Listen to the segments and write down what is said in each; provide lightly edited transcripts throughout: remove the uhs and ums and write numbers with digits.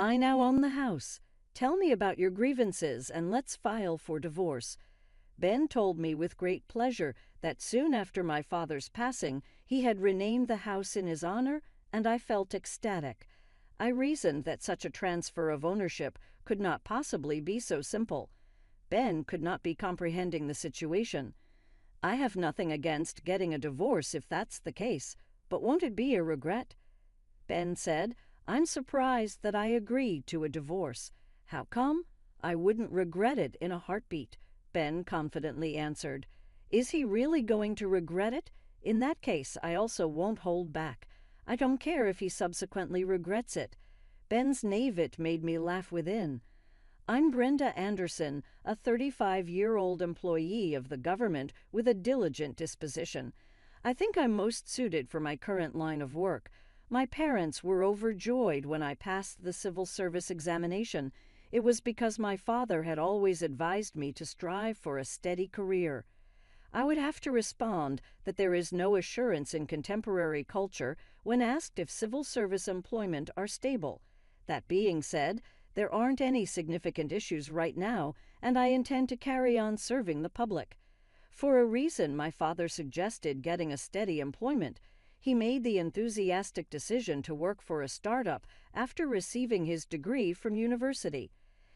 I now own the house. Tell me about your grievances and let's file for divorce. Ben told me with great pleasure that soon after my father's passing, he had renamed the house in his honor, and I felt ecstatic. I reasoned that such a transfer of ownership could not possibly be so simple. Ben could not be comprehending the situation. I have nothing against getting a divorce if that's the case, but won't it be a regret? Ben said, I'm surprised that I agreed to a divorce. How come? I wouldn't regret it in a heartbeat, Ben confidently answered. Is he really going to regret it? In that case, I also won't hold back. I don't care if he subsequently regrets it. Ben's naivete made me laugh within. I'm Brenda Anderson, a 35-year-old employee of the government with a diligent disposition. I think I'm most suited for my current line of work. My parents were overjoyed when I passed the civil service examination. It was because my father had always advised me to strive for a steady career. I would have to respond that there is no assurance in contemporary culture when asked if civil service employment are stable. That being said, there aren't any significant issues right now, and I intend to carry on serving the public. For a reason, my father suggested getting a steady employment. He made the enthusiastic decision to work for a startup after receiving his degree from university.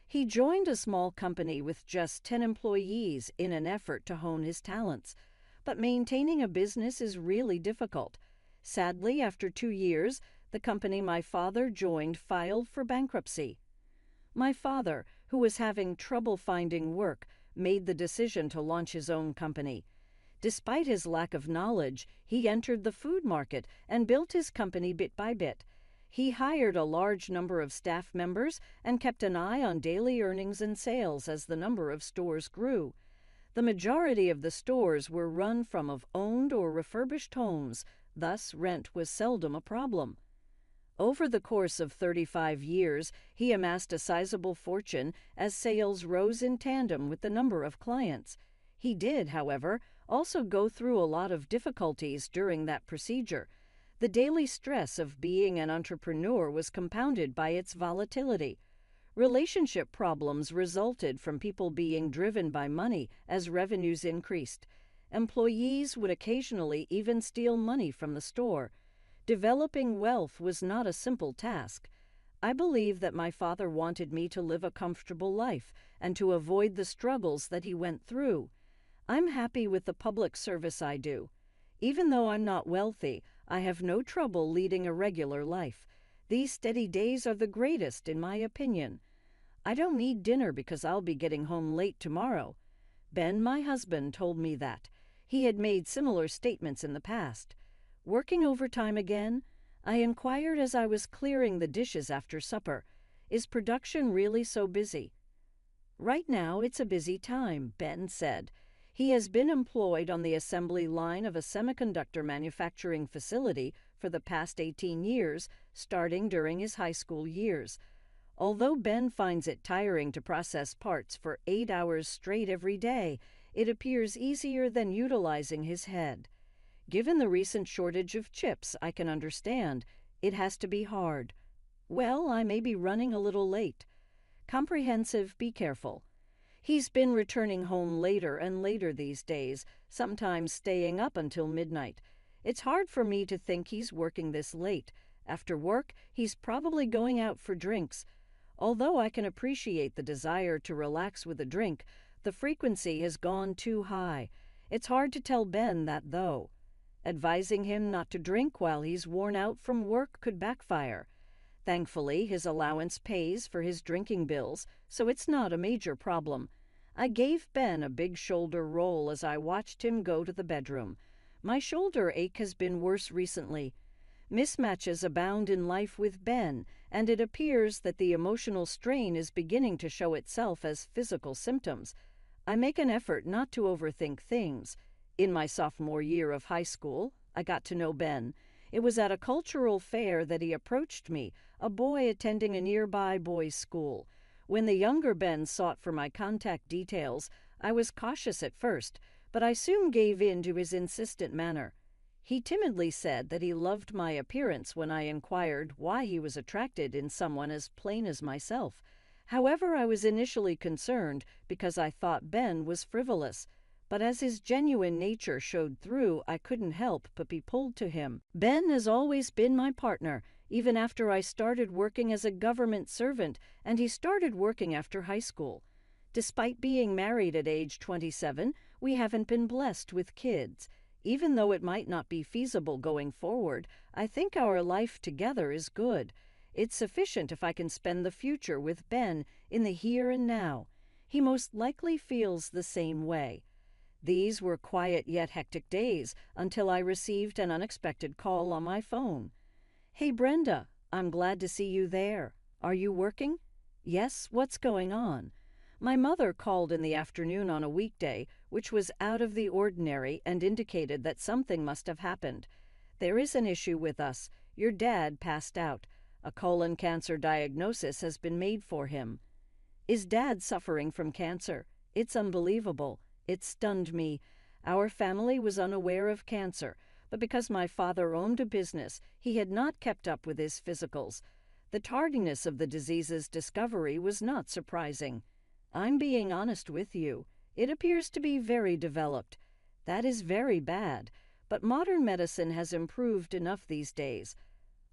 He joined a small company with just 10 employees in an effort to hone his talents. But maintaining a business is really difficult. Sadly, after 2 years, the company my father joined filed for bankruptcy. My father, who was having trouble finding work, made the decision to launch his own company. Despite his lack of knowledge, he entered the food market and built his company bit by bit. He hired a large number of staff members and kept an eye on daily earnings and sales as the number of stores grew. The majority of the stores were run from owned or refurbished homes, thus rent was seldom a problem. Over the course of 35 years, he amassed a sizable fortune as sales rose in tandem with the number of clients. He did, however, also go through a lot of difficulties during that procedure. The daily stress of being an entrepreneur was compounded by its volatility. Relationship problems resulted from people being driven by money as revenues increased. Employees would occasionally even steal money from the store. Developing wealth was not a simple task. I believe that my father wanted me to live a comfortable life and to avoid the struggles that he went through. I'm happy with the public service I do. Even though I'm not wealthy, I have no trouble leading a regular life. These steady days are the greatest, in my opinion. I don't need dinner because I'll be getting home late tomorrow. Ben, my husband, told me that. He had made similar statements in the past. Working overtime again? I inquired as I was clearing the dishes after supper. Is production really so busy? Right now, it's a busy time, Ben said. He has been employed on the assembly line of a semiconductor manufacturing facility for the past 18 years, starting during his high school years. Although Ben finds it tiring to process parts for 8 hours straight every day, it appears easier than utilizing his head. Given the recent shortage of chips, I can understand. It has to be hard. Well, I may be running a little late. Comprehensive, be careful. He's been returning home later and later these days, sometimes staying up until midnight. It's hard for me to think he's working this late. After work, he's probably going out for drinks. Although I can appreciate the desire to relax with a drink, the frequency has gone too high. It's hard to tell Ben that, though. Advising him not to drink while he's worn out from work could backfire. Thankfully, his allowance pays for his drinking bills, so it's not a major problem. I gave Ben a big shoulder roll as I watched him go to the bedroom. My shoulder ache has been worse recently. Mismatches abound in life with Ben, and it appears that the emotional strain is beginning to show itself as physical symptoms. I make an effort not to overthink things. In my sophomore year of high school, I got to know Ben. It was at a cultural fair that he approached me, a boy attending a nearby boys' school. When the younger Ben sought for my contact details, I was cautious at first, but I soon gave in to his insistent manner. He timidly said that he loved my appearance when I inquired why he was attracted in someone as plain as myself. However, I was initially concerned because I thought Ben was frivolous, but as his genuine nature showed through, I couldn't help but be pulled to him. Ben has always been my partner, even after I started working as a government servant, and he started working after high school. Despite being married at age 27, we haven't been blessed with kids. Even though it might not be feasible going forward, I think our life together is good. It's sufficient if I can spend the future with Ben in the here and now. He most likely feels the same way. These were quiet yet hectic days until I received an unexpected call on my phone. "Hey Brenda, I'm glad to see you there. Are you working?" "Yes, what's going on?" My mother called in the afternoon on a weekday, which was out of the ordinary and indicated that something must have happened. "There is an issue with us. Your dad passed out. A colon cancer diagnosis has been made for him." "Is Dad suffering from cancer?" "It's unbelievable. It stunned me. Our family was unaware of cancer, but because my father owned a business, he had not kept up with his physicals. The tardiness of the disease's discovery was not surprising. I'm being honest with you. It appears to be very developed. That is very bad, but modern medicine has improved enough these days.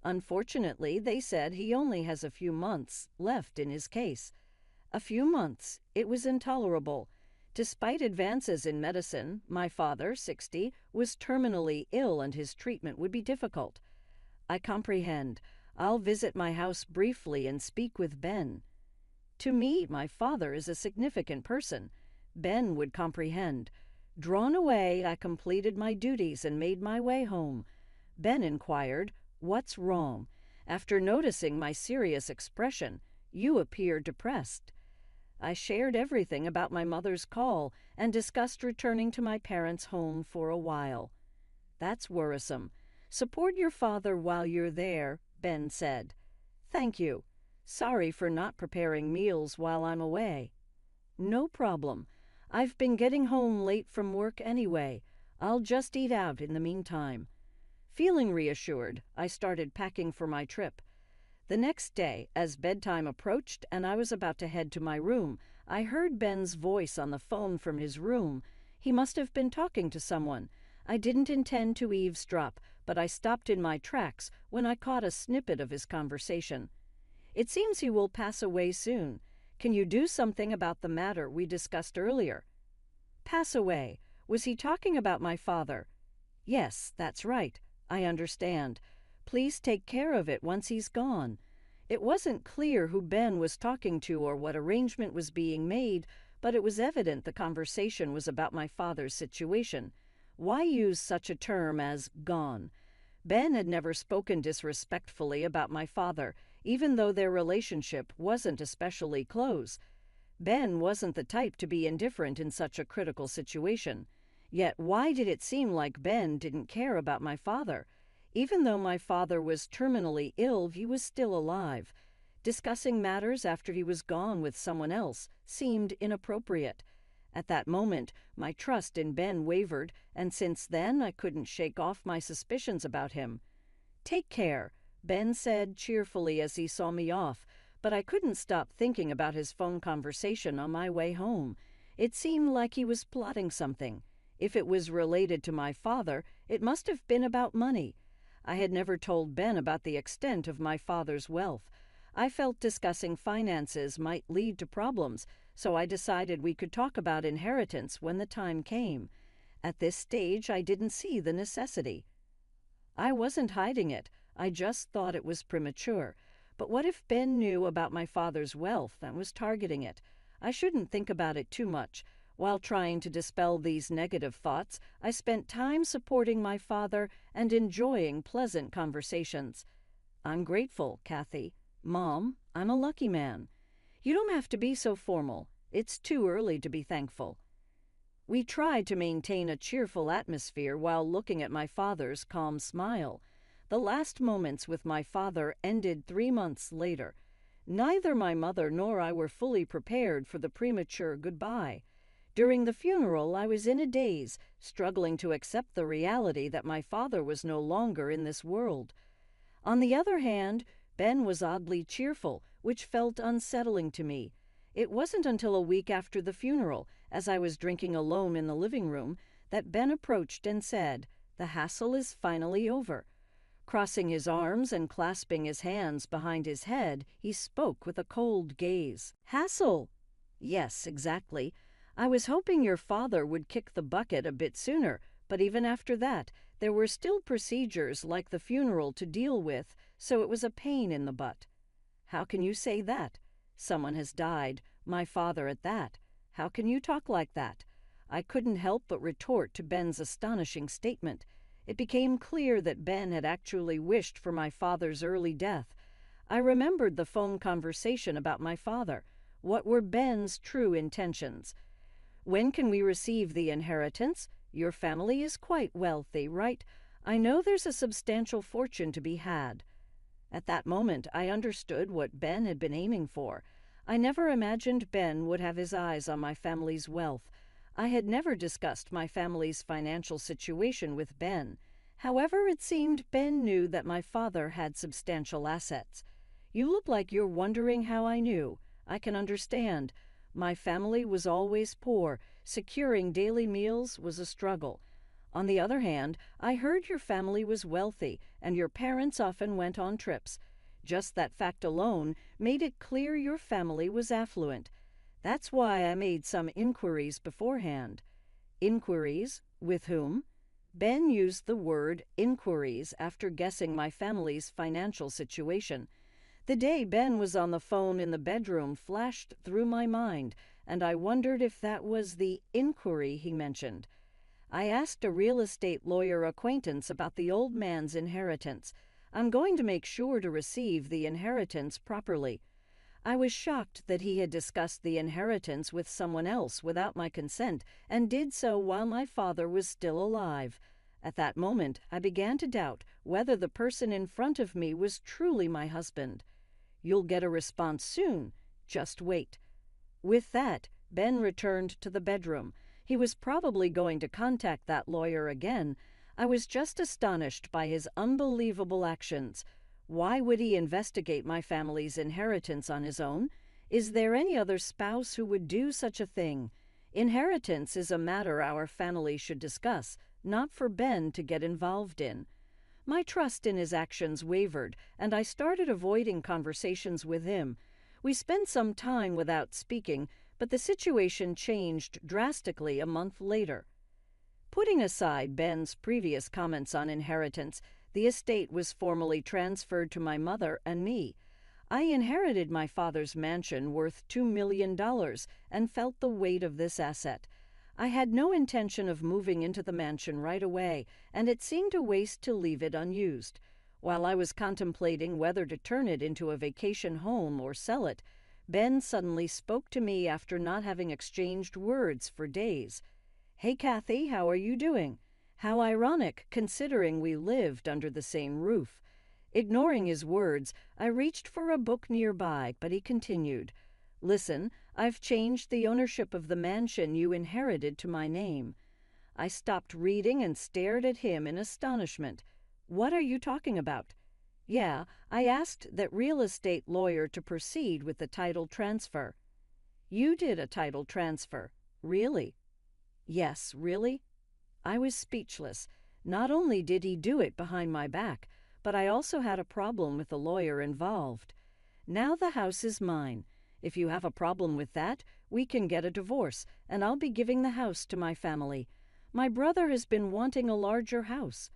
Unfortunately, they said he only has a few months left in his case." A few months. It was intolerable. Despite advances in medicine, my father, 60, was terminally ill and his treatment would be difficult. "I comprehend. I'll visit my house briefly and speak with Ben." To me, my father is a significant person. Ben would comprehend. Drawn away, I completed my duties and made my way home. Ben inquired, "What's wrong?" After noticing my serious expression, "You appear depressed." I shared everything about my mother's call and discussed returning to my parents' home for a while. "That's worrisome. Support your father while you're there," Ben said. "Thank you. Sorry for not preparing meals while I'm away." "No problem. I've been getting home late from work anyway. I'll just eat out in the meantime." Feeling reassured, I started packing for my trip. The next day, as bedtime approached and I was about to head to my room, I heard Ben's voice on the phone from his room. He must have been talking to someone. I didn't intend to eavesdrop, but I stopped in my tracks when I caught a snippet of his conversation. "It seems he will pass away soon. Can you do something about the matter we discussed earlier?" "Pass away? Was he talking about my father?" "Yes, that's right. I understand. Please take care of it once he's gone." It wasn't clear who Ben was talking to or what arrangement was being made, but it was evident the conversation was about my father's situation. Why use such a term as gone? Ben had never spoken disrespectfully about my father, even though their relationship wasn't especially close. Ben wasn't the type to be indifferent in such a critical situation. Yet why did it seem like Ben didn't care about my father? Even though my father was terminally ill, he was still alive. Discussing matters after he was gone with someone else seemed inappropriate. At that moment, my trust in Ben wavered, and since then I couldn't shake off my suspicions about him. "Take care," Ben said cheerfully as he saw me off, but I couldn't stop thinking about his phone conversation on my way home. It seemed like he was plotting something. If it was related to my father, it must have been about money. I had never told Ben about the extent of my father's wealth. I felt discussing finances might lead to problems, so I decided we could talk about inheritance when the time came. At this stage, I didn't see the necessity. I wasn't hiding it. I just thought it was premature. But what if Ben knew about my father's wealth and was targeting it? I shouldn't think about it too much. While trying to dispel these negative thoughts, I spent time supporting my father and enjoying pleasant conversations. "I'm grateful, Kathy. Mom, I'm a lucky man." "You don't have to be so formal. It's too early to be thankful." We tried to maintain a cheerful atmosphere while looking at my father's calm smile. The last moments with my father ended 3 months later. Neither my mother nor I were fully prepared for the premature goodbye. During the funeral, I was in a daze, struggling to accept the reality that my father was no longer in this world. On the other hand, Ben was oddly cheerful, which felt unsettling to me. It wasn't until a week after the funeral, as I was drinking alone in the living room, that Ben approached and said, "The hassle is finally over." Crossing his arms and clasping his hands behind his head, he spoke with a cold gaze. "Hassle?" "Yes, exactly. I was hoping your father would kick the bucket a bit sooner, but even after that, there were still procedures like the funeral to deal with, so it was a pain in the butt." "How can you say that? Someone has died, my father at that. How can you talk like that?" I couldn't help but retort to Ben's astonishing statement. It became clear that Ben had actually wished for my father's early death. I remembered the phone conversation about my father. What were Ben's true intentions? "When can we receive the inheritance? Your family is quite wealthy, right? I know there's a substantial fortune to be had." At that moment, I understood what Ben had been aiming for. I never imagined Ben would have his eyes on my family's wealth. I had never discussed my family's financial situation with Ben. However, it seemed Ben knew that my father had substantial assets. "You look like you're wondering how I knew. I can understand. My family was always poor. Securing daily meals was a struggle. On the other hand, I heard your family was wealthy, and your parents often went on trips. Just that fact alone made it clear your family was affluent. That's why I made some inquiries beforehand." "Inquiries? With whom?" Ben used the word inquiries after guessing my family's financial situation. The day Ben was on the phone in the bedroom flashed through my mind, and I wondered if that was the inquiry he mentioned. "I asked a real estate lawyer acquaintance about the old man's inheritance. I'm going to make sure to receive the inheritance properly." I was shocked that he had discussed the inheritance with someone else without my consent, and did so while my father was still alive. At that moment, I began to doubt whether the person in front of me was truly my husband. "You'll get a response soon. Just wait." With that, Ben returned to the bedroom. He was probably going to contact that lawyer again. I was just astonished by his unbelievable actions. Why would he investigate my family's inheritance on his own? Is there any other spouse who would do such a thing? Inheritance is a matter our family should discuss, not for Ben to get involved in. My trust in his actions wavered, and I started avoiding conversations with him. We spent some time without speaking, but the situation changed drastically a month later. Putting aside Ben's previous comments on inheritance, the estate was formally transferred to my mother and me. I inherited my father's mansion worth $2 million and felt the weight of this asset. I had no intention of moving into the mansion right away, and it seemed a waste to leave it unused. While I was contemplating whether to turn it into a vacation home or sell it, Ben suddenly spoke to me after not having exchanged words for days. "Hey, Kathy, how are you doing?" How ironic, considering we lived under the same roof. Ignoring his words, I reached for a book nearby, but he continued, "Listen, I've changed the ownership of the mansion you inherited to my name." I stopped reading and stared at him in astonishment. "What are you talking about?" "Yeah, I asked that real estate lawyer to proceed with the title transfer." "You did a title transfer? Really?" "Yes, really?" I was speechless. Not only did he do it behind my back, but I also had a problem with the lawyer involved. "Now the house is mine. If you have a problem with that, we can get a divorce, and I'll be giving the house to my family. My brother has been wanting a larger house."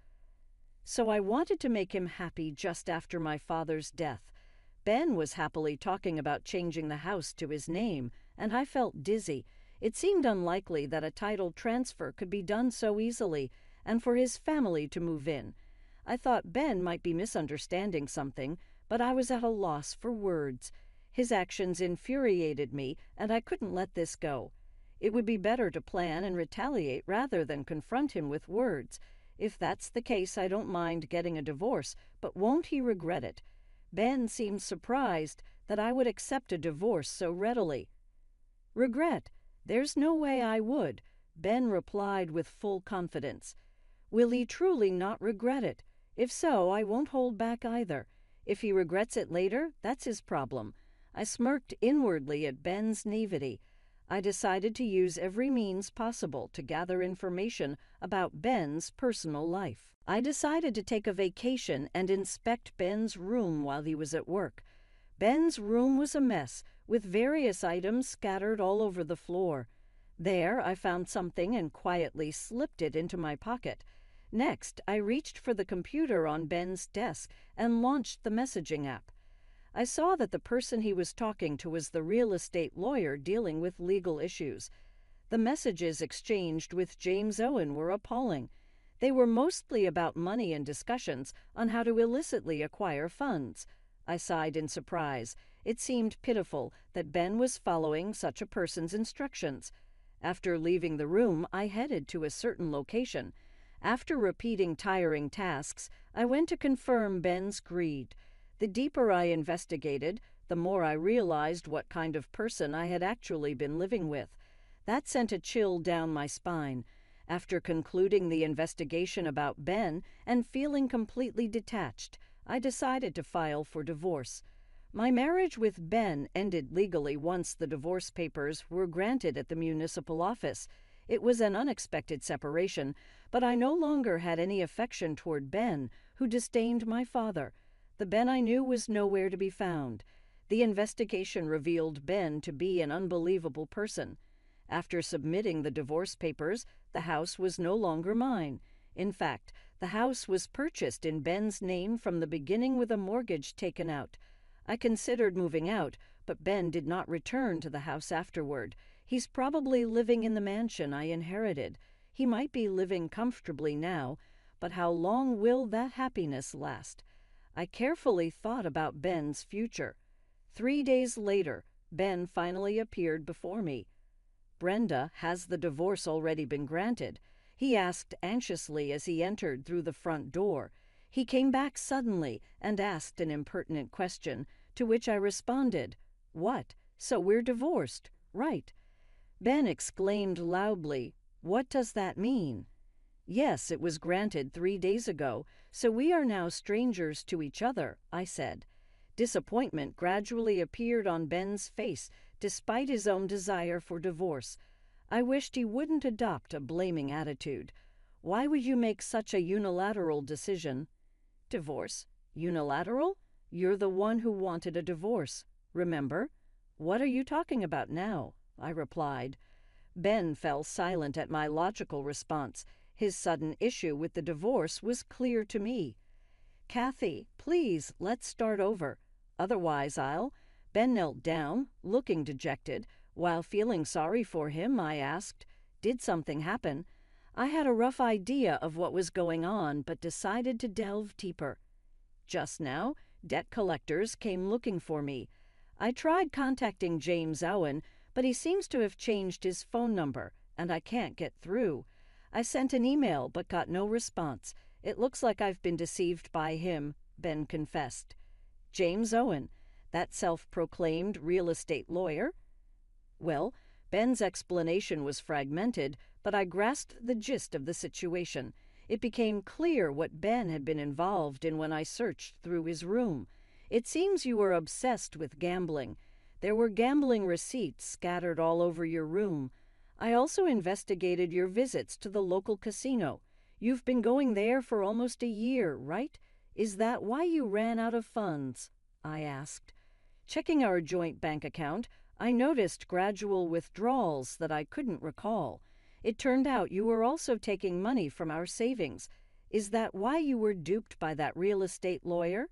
So I wanted to make him happy just after my father's death. Ben was happily talking about changing the house to his name, and I felt dizzy. It seemed unlikely that a title transfer could be done so easily, and for his family to move in. I thought Ben might be misunderstanding something, but I was at a loss for words. His actions infuriated me, and I couldn't let this go. It would be better to plan and retaliate rather than confront him with words. If that's the case, I don't mind getting a divorce, but won't he regret it? Ben seemed surprised that I would accept a divorce so readily. "Regret? "There's no way I would," Ben replied with full confidence. "Will he truly not regret it? If so, I won't hold back either. If he regrets it later, that's his problem." I smirked inwardly at Ben's naivety. I decided to use every means possible to gather information about Ben's personal life. I decided to take a vacation and inspect Ben's room while he was at work. Ben's room was a mess, with various items scattered all over the floor. There, I found something and quietly slipped it into my pocket. Next, I reached for the computer on Ben's desk and launched the messaging app. I saw that the person he was talking to was the real estate lawyer dealing with legal issues. The messages exchanged with James Owen were appalling. They were mostly about money and discussions on how to illicitly acquire funds. I sighed in surprise. It seemed pitiful that Ben was following such a person's instructions. After leaving the room, I headed to a certain location. After repeating tiring tasks, I went to confirm Ben's greed. The deeper I investigated, the more I realized what kind of person I had actually been living with. That sent a chill down my spine. After concluding the investigation about Ben and feeling completely detached, I decided to file for divorce. My marriage with Ben ended legally once the divorce papers were granted at the municipal office. It was an unexpected separation, but I no longer had any affection toward Ben, who disdained my father. The Ben I knew was nowhere to be found. The investigation revealed Ben to be an unbelievable person. After submitting the divorce papers, the house was no longer mine. In fact, the house was purchased in Ben's name from the beginning with a mortgage taken out. I considered moving out, but Ben did not return to the house afterward. He's probably living in the mansion I inherited. He might be living comfortably now, but how long will that happiness last? I carefully thought about Ben's future. 3 days later, Ben finally appeared before me. "Brenda, has the divorce already been granted?" he asked anxiously as he entered through the front door. He came back suddenly and asked an impertinent question, to which I responded, "What? So we're divorced, right?" Ben exclaimed loudly, "What does that mean?" "Yes, it was granted 3 days ago, so we are now strangers to each other," I said. Disappointment gradually appeared on Ben's face, despite his own desire for divorce. I wished he wouldn't adopt a blaming attitude. "Why would you make such a unilateral decision?" "Divorce? Unilateral? You're the one who wanted a divorce, remember?" "What are you talking about now?" I replied. Ben fell silent at my logical response. His sudden issue with the divorce was clear to me. "Kathy, please, let's start over. Otherwise I'll—" Ben knelt down, looking dejected. While feeling sorry for him, I asked, "Did something happen?" I had a rough idea of what was going on, but decided to delve deeper. "Just now, debt collectors came looking for me. I tried contacting James Owen, but he seems to have changed his phone number, and I can't get through. I sent an email but got no response. It looks like I've been deceived by him," Ben confessed. "James Owen, that self-proclaimed real estate lawyer?" Well, Ben's explanation was fragmented, but I grasped the gist of the situation. It became clear what Ben had been involved in when I searched through his room. "It seems you were obsessed with gambling. There were gambling receipts scattered all over your room. I also investigated your visits to the local casino. You've been going there for almost a year, right? Is that why you ran out of funds?" I asked. Checking our joint bank account, I noticed gradual withdrawals that I couldn't recall. It turned out you were also taking money from our savings. Is that why you were duped by that real estate lawyer?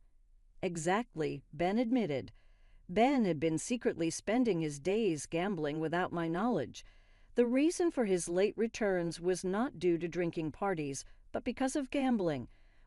Exactly, Ben admitted. Ben had been secretly spending his days gambling without my knowledge. The reason for his late returns was not due to drinking parties, but because of gambling.